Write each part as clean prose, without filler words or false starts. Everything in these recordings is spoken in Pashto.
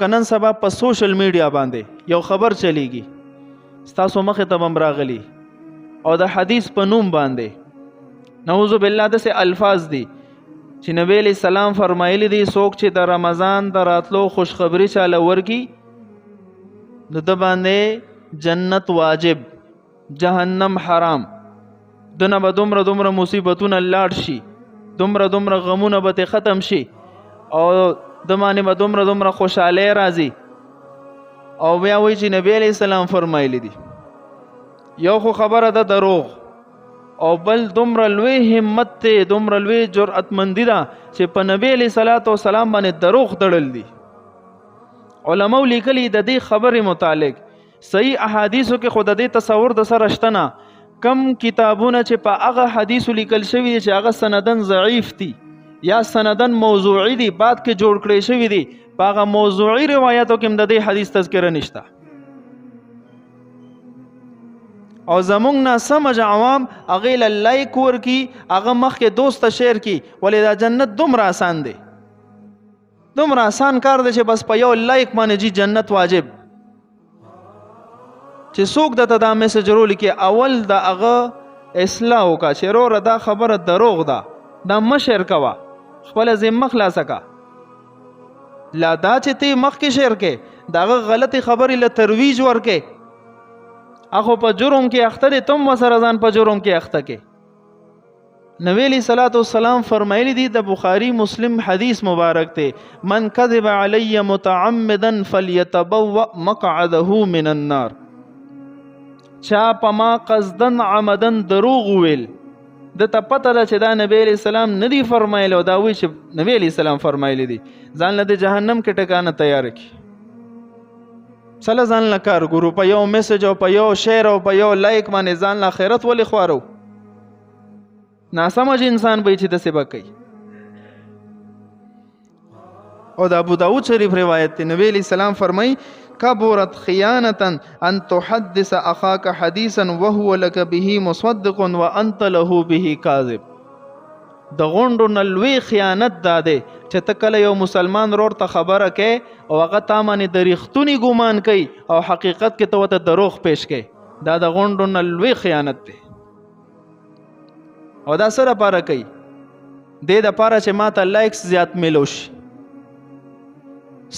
کنن سبا په سوشل میډیا باندې یو خبر چلیږي ستاسو مخه ته هم راغلی او د حدیث په نوم باندې نعوذ بالله دسه الفاظ دي چې نبی علیہ السلام فرمایلی دي څوک چې د رمضان د راتلو خوشخبری چاله ورکی نو د باندې جنت واجب جهنم حرام دنه به دومره مصیبتونه لاړ شي دومره غمونه به ختم شي او د باندې به دومره خوشاله راځي او بیا وایي چې نبی علیہ السلام فرمایلی دي یو خو خبره ده دروغ او بل دومره لوی همت ته دومره لوی جرأتمندي ده چې په نبی علیہ الصلوۃ والسلام باندې دروغ تړل دي علماء لیکلي د دې خبرې متعلق صحیح احادیثو کې خود دې تصور د سره شتنه کم کتابونه چې په هغه حدیث لیکل شوی دي چې هغه سندن ضعیف دي یا سندن موضوعی دي بعد کې جوړ کړی شوی دي په هغه موضوعی روایتو کې د دې حدیث تذکره نشته او زمونږ نه سمج عوام هغه له لایک ورکی هغه مخکې دوست شیر کی ولې دا جنت دومره آسان دی دومره آسان کار دی چې بس په یو لایک باندې جی جنت واجب چې څوک د دا میسج رول کې اول د هغه اصلاح وکا چې وروره دا خبره دروغ ده دا مشر کوا خپل ذمه خلاصه کا لا دا چې تی مخ کې شیر کې داغه غلطی خبرې له ترویج ورکې اخو په جرم کې اخته تم وسره ځان په جرم کې اخته کې نبی علیہ الصلوۃ والسلام فرمایلی دي د بخاری مسلم حدیث مبارک ته من کذب علی متعمدا فلیتبوأ مقعده من النار چا پما قصدن عمدن دروغ ویل د ته پته ده چې دا نبی علیہ السلام ندی فرمایلی او دا وی چې نبی علیہ السلام فرمایلی دي ځان له جهنم کې ټکانه تیار کی سله ځان له کار ګورو په یو میسج او په یو شیر او په یو لایک باندې ځان له خیرت ولې خوارو ناسمج انسان به چې د سبا کوي او د ابو داود شریف روایت ته نبی علیہ السلام فرمای کبرت خیانتا ان تحدث اخاك حديثا وهو لك به مصدق وانت له به كاذب د غوندو نلوي خیانت داده چې تکله یو مسلمان رور ته خبره کې او هغه تامانه د ریختونی ګمان کوي او حقیقت کې ته دروغ پیش کوي دا د غوندو نلوي خیانت ده او دا سره پاره کوي د پاره چې ماته لایکس زیات ملوش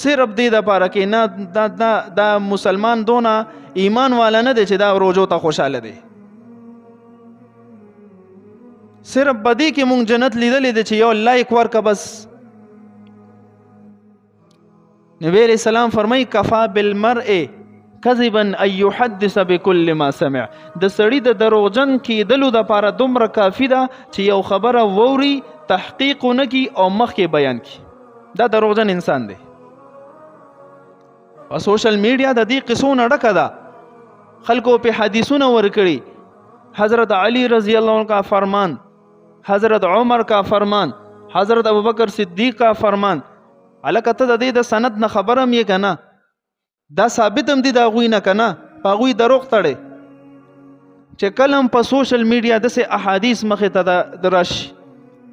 صرف دې د پاره کې نه دا مسلمان دونه ایمان والا نه دی چې دا روزو ته خوشاله دی صرف بدی کې مونږ جنت لیدلې دی چې یو لایک ورکه بس نبی علیہ السلام فرمای کفا بالمرء کذبا ان يحدث بكل ما سمع د سړی د دروغجن کېدلو د پاره دومره کافی ده چې یو خبره ووري تحقیق نکي او مخکې بیان کی دا دروغجن انسان دی او سوشل میډیا د دې قصونه ډکه ده خلکو په حدیثونه ورکړي حضرت علی رضی اللہ عنہ کا فرمان حضرت عمر کا فرمان حضرت ابوبکر صدیق کا فرمان الکته د دې د سند نه خبرم یې کنه دا ثابت هم دي دا غوی نه کنه پاغوی دروغ تړي چې کلم په سوشل میډیا د سه احادیث مخه ته درش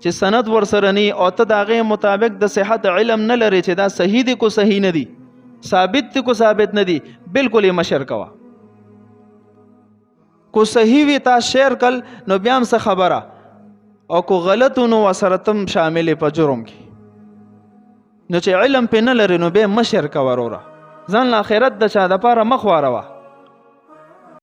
چې سند ورسره ني او ته داغه مطابق د صحت علم نه لري چې دا صحیح دي کو صحیح نه دي ثابت کو ثابت نه دي بالکل یې مشر کوا کو صحیح وی تا شیر کل نو بیا هم څه خبره او کو غلط نو وسرتم شامل په جرم کې نو چې علم په نه لري نو به مشر کوا وروره ځان له آخرت د چا د پاره مخ واروا